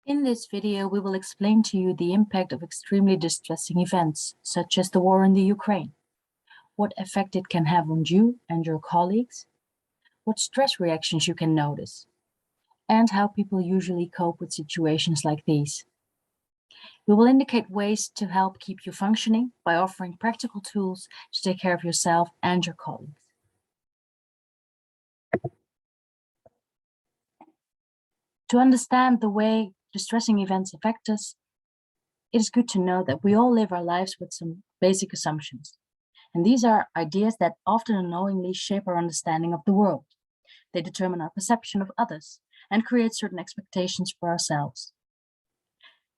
In this video, we will explain to you the impact of extremely distressing events, such as the war in the Ukraine, what effect it can have on you and your colleagues, what stress reactions you can notice, and how people usually cope with situations like these. We will indicate ways to help keep you functioning by offering practical tools to take care of yourself and your colleagues. To understand the way distressing events affect us, it is good to know that we all live our lives with some basic assumptions. And these are ideas that often unknowingly shape our understanding of the world. They determine our perception of others and create certain expectations for ourselves.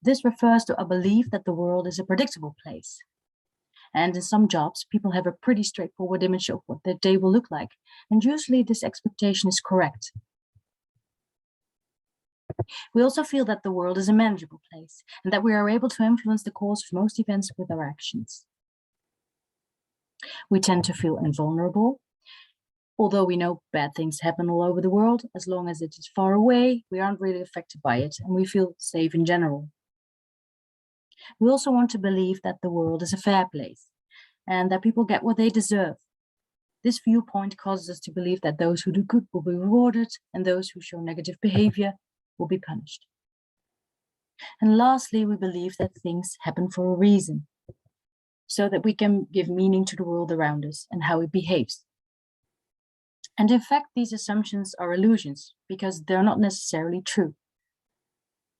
This refers to a belief that the world is a predictable place. And in some jobs, people have a pretty straightforward image of what their day will look like. And usually this expectation is correct. We also feel that the world is a manageable place and that we are able to influence the course of most events with our actions. We tend to feel invulnerable. Although we know bad things happen all over the world, as long as it is far away, we aren't really affected by it and we feel safe in general. We also want to believe that the world is a fair place and that people get what they deserve. This viewpoint causes us to believe that those who do good will be rewarded and those who show negative behavior will be punished. And lastly, we believe that things happen for a reason, so that we can give meaning to the world around us and how it behaves. And in fact, these assumptions are illusions because they're not necessarily true.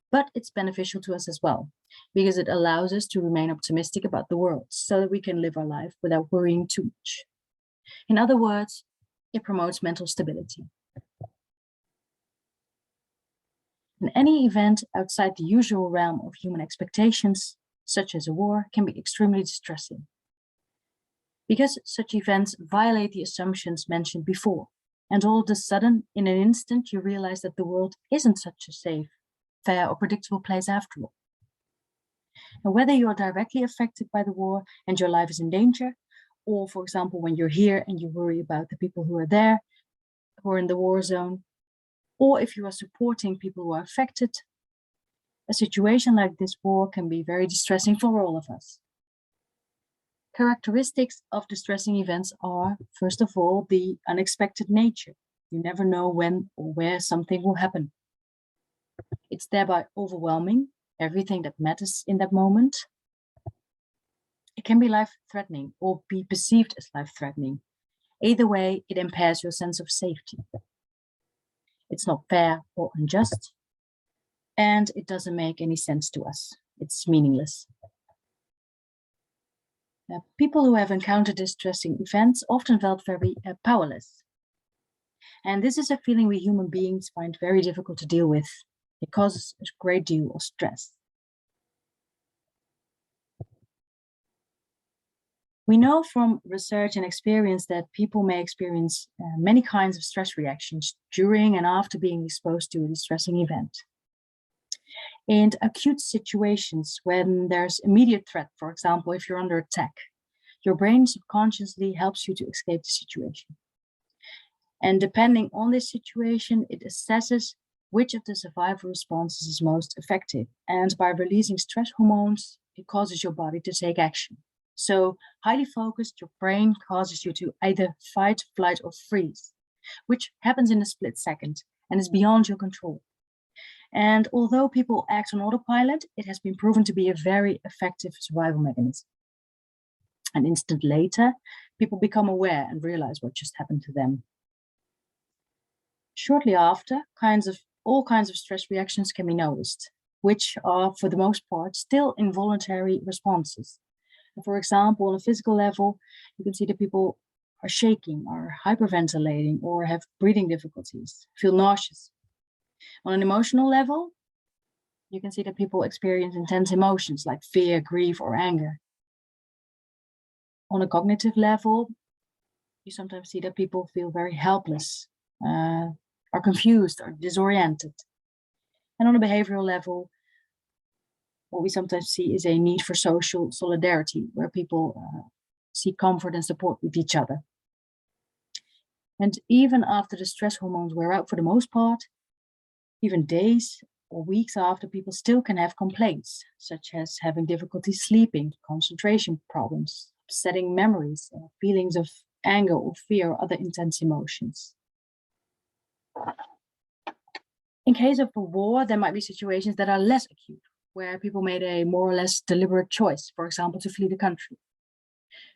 But it's beneficial to us as well, because it allows us to remain optimistic about the world so that we can live our life without worrying too much. In other words, it promotes mental stability. And any event outside the usual realm of human expectations, such as a war, can be extremely distressing. Because such events violate the assumptions mentioned before, and all of a sudden, in an instant, you realize that the world isn't such a safe, fair, or predictable place after all. And whether you are directly affected by the war and your life is in danger, or for example, when you're here and you worry about the people who are there, who are in the war zone, or if you are supporting people who are affected, a situation like this war can be very distressing for all of us. Characteristics of distressing events are, first of all, the unexpected nature. You never know when or where something will happen. It's thereby overwhelming everything that matters in that moment. It can be life-threatening or be perceived as life-threatening. Either way, it impairs your sense of safety. It's not fair or unjust, and it doesn't make any sense to us. It's meaningless. People who have encountered distressing events often felt very powerless. And this is a feeling we human beings find very difficult to deal with. It causes a great deal of stress. We know from research and experience that people may experience many kinds of stress reactions during and after being exposed to a distressing event. In acute situations, when there's immediate threat, for example, if you're under attack, your brain subconsciously helps you to escape the situation. And depending on this situation, it assesses which of the survival responses is most effective. And by releasing stress hormones, it causes your body to take action. So highly focused, your brain causes you to either fight, flight, or freeze, which happens in a split second and is beyond your control. And although people act on autopilot, it has been proven to be a very effective survival mechanism. An instant later, people become aware and realize what just happened to them. Shortly after, all kinds of stress reactions can be noticed, which are, for the most part, still involuntary responses. For example, on a physical level, you can see that people are shaking, are hyperventilating, or have breathing difficulties, feel nauseous. On an emotional level, you can see that people experience intense emotions like fear, grief, or anger. On a cognitive level, you sometimes see that people feel very helpless, are confused, or disoriented. And on a behavioral level, what we sometimes see is a need for social solidarity, where people seek comfort and support with each other. And even after the stress hormones wear out for the most part, even days or weeks after, people still can have complaints, such as having difficulty sleeping, concentration problems, upsetting memories, feelings of anger or fear or other intense emotions. In case of a war, there might be situations that are less acute, where people made a more or less deliberate choice, for example, to flee the country.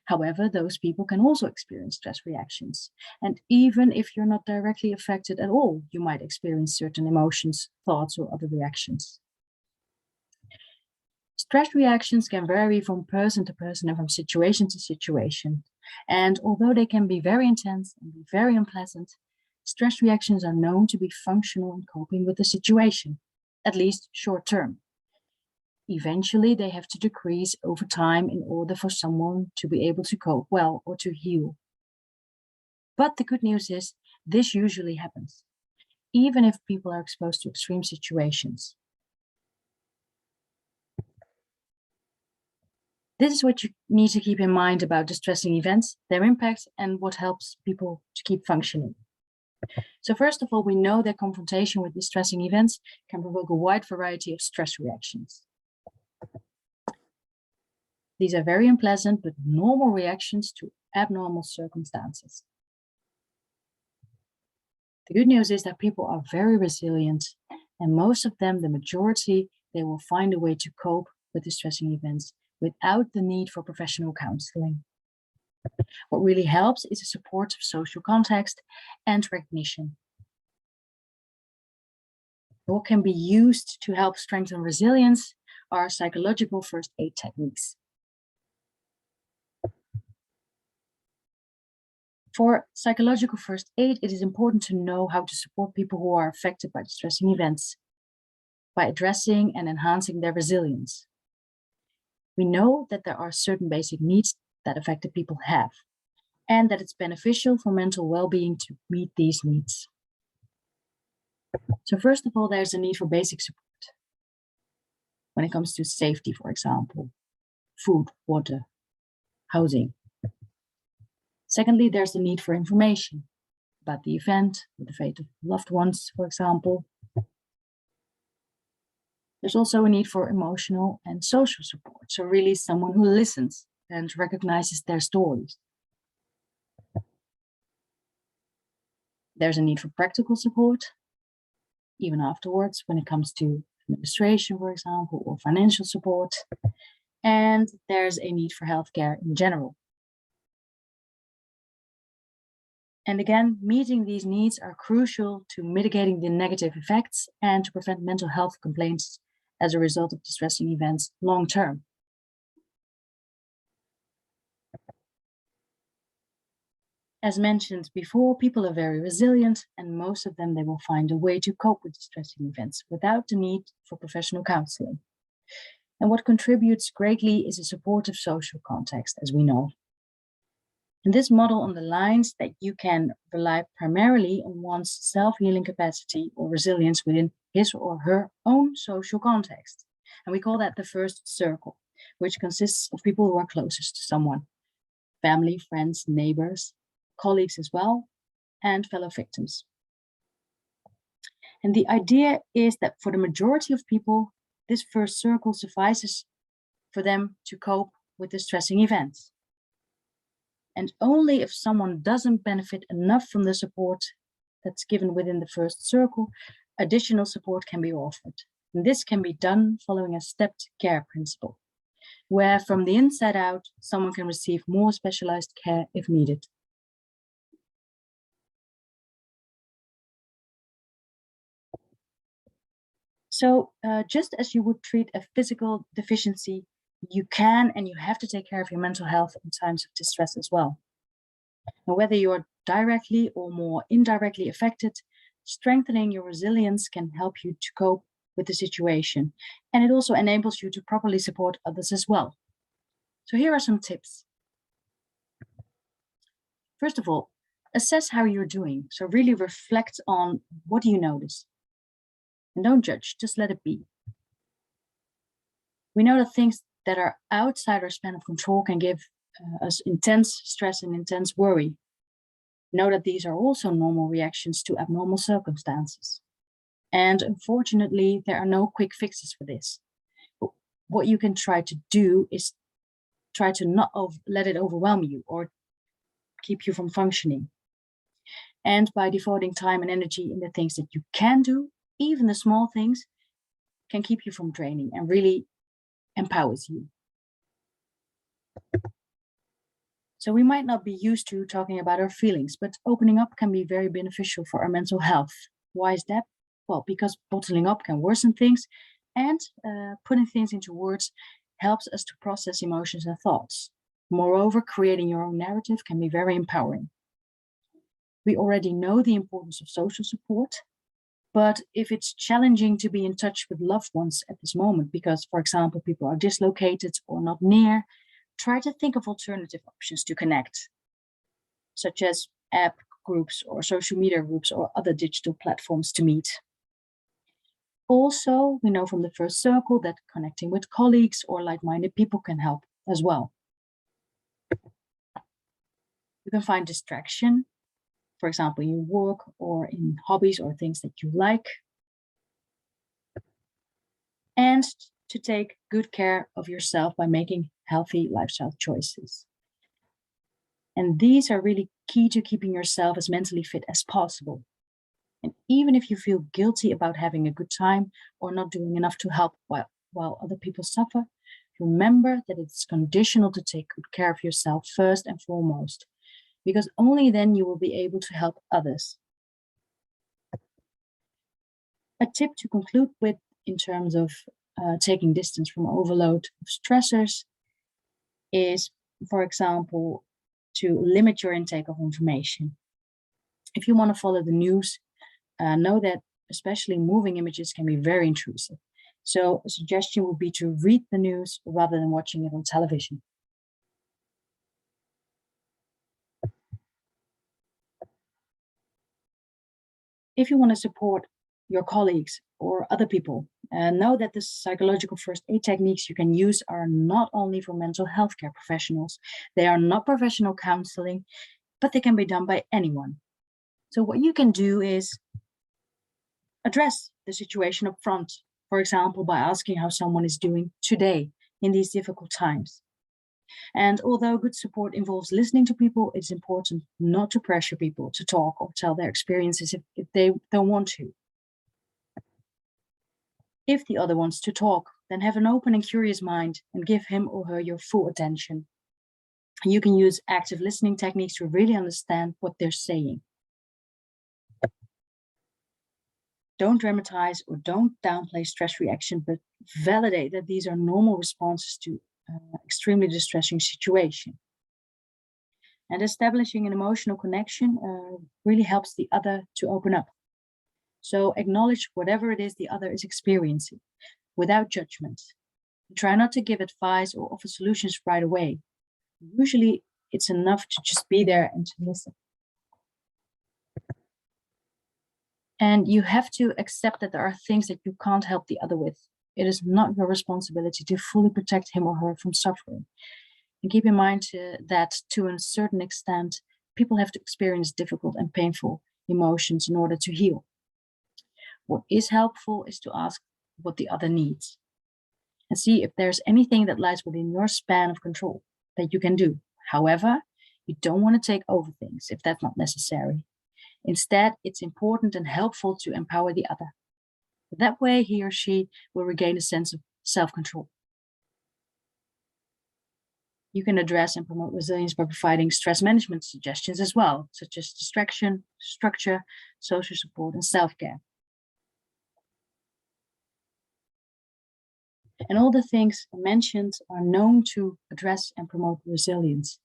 However, those people can also experience stress reactions. And even if you're not directly affected at all, you might experience certain emotions, thoughts, or other reactions. Stress reactions can vary from person to person and from situation to situation. And although they can be very intense and be very unpleasant, stress reactions are known to be functional in coping with the situation, at least short term. Eventually, they have to decrease over time in order for someone to be able to cope well or to heal. But the good news is, this usually happens, even if people are exposed to extreme situations. This is what you need to keep in mind about distressing events, their impact, and what helps people to keep functioning. So first of all, we know that confrontation with distressing events can provoke a wide variety of stress reactions. These are very unpleasant but normal reactions to abnormal circumstances. The good news is that people are very resilient, and most of them, the majority, they will find a way to cope with distressing events without the need for professional counseling. What really helps is a supportive social context and recognition. What can be used to help strengthen resilience are psychological first aid techniques. For psychological first aid, it is important to know how to support people who are affected by distressing events by addressing and enhancing their resilience. We know that there are certain basic needs that affected people have, and that it's beneficial for mental well-being to meet these needs. So first of all, there's a need for basic support. When it comes to safety, for example, food, water, housing. Secondly, there's the need for information about the event, or the fate of loved ones, for example. There's also a need for emotional and social support. So really someone who listens and recognizes their stories. There's a need for practical support, even afterwards, when it comes to administration, for example, or financial support. And there's a need for healthcare in general. And again, meeting these needs are crucial to mitigating the negative effects and to prevent mental health complaints as a result of distressing events long term. As mentioned before, people are very resilient, and most of them, they will find a way to cope with distressing events without the need for professional counseling. And what contributes greatly is a supportive social context, as we know. And this model underlines that you can rely primarily on one's self-healing capacity or resilience within his or her own social context. And we call that the first circle, which consists of people who are closest to someone: family, friends, neighbors, colleagues as well, and fellow victims. And the idea is that for the majority of people, this first circle suffices for them to cope with distressing events. And only if someone doesn't benefit enough from the support that's given within the first circle, additional support can be offered. And this can be done following a stepped care principle, where from the inside out, someone can receive more specialized care if needed. So just as you would treat a physical deficiency, you can and you have to take care of your mental health in times of distress as well. And whether you're directly or more indirectly affected, strengthening your resilience can help you to cope with the situation. And it also enables you to properly support others as well. So here are some tips. First of all, assess how you're doing. So really reflect on what do you notice. And don't judge, just let it be. We know that things that are outside our span of control can give us intense stress and intense worry. Know that these are also normal reactions to abnormal circumstances. And unfortunately, there are no quick fixes for this. But what you can try to do is try to not let it overwhelm you or keep you from functioning. And by devoting time and energy in the things that you can do, even the small things can keep you from draining and really empowers you. So we might not be used to talking about our feelings, but opening up can be very beneficial for our mental health. Why is that? Well, because bottling up can worsen things, and putting things into words helps us to process emotions and thoughts. Moreover, creating your own narrative can be very empowering. We already know the importance of social support, but if it's challenging to be in touch with loved ones at this moment, because, for example, people are dislocated or not near, try to think of alternative options to connect, such as app groups or social media groups or other digital platforms to meet. Also, we know from the first circle that connecting with colleagues or like-minded people can help as well. You can find distraction, for example, in your work or in hobbies or things that you like. And to take good care of yourself by making healthy lifestyle choices. And these are really key to keeping yourself as mentally fit as possible. And even if you feel guilty about having a good time or not doing enough to help while other people suffer, remember that it's conditional to take good care of yourself first and foremost, because only then you will be able to help others. A tip to conclude with in terms of taking distance from overload of stressors is, for example, to limit your intake of information. If you want to follow the news, know that especially moving images can be very intrusive. So a suggestion would be to read the news rather than watching it on television. If you want to support your colleagues or other people, know that the psychological first aid techniques you can use are not only for mental health care professionals. They are not professional counseling, but they can be done by anyone. So what you can do is address the situation up front, for example, by asking how someone is doing today in these difficult times. And although good support involves listening to people, it's important not to pressure people to talk or tell their experiences if they don't want to. If the other wants to talk, then have an open and curious mind and give him or her your full attention. You can use active listening techniques to really understand what they're saying. Don't dramatize or don't downplay stress reaction, but validate that these are normal responses to extremely distressing situation. And establishing an emotional connection really helps the other to open up. So acknowledge whatever it is the other is experiencing without judgment. Try not to give advice or offer solutions right away. Usually it's enough to just be there and to listen. And you have to accept that there are things that you can't help the other with. It is not your responsibility to fully protect him or her from suffering. And keep in mind that to a certain extent, people have to experience difficult and painful emotions in order to heal. What is helpful is to ask what the other needs and see if there's anything that lies within your span of control that you can do. However, you don't want to take over things if that's not necessary. Instead, it's important and helpful to empower the other. That way, he or she will regain a sense of self-control. You can address and promote resilience by providing stress management suggestions as well, such as distraction, structure, social support, and self-care. And all the things mentioned are known to address and promote resilience.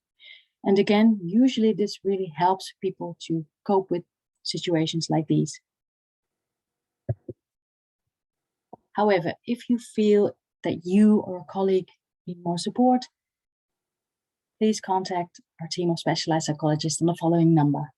And again, usually this really helps people to cope with situations like these. However, if you feel that you or a colleague need more support, please contact our team of specialized psychologists on the following number.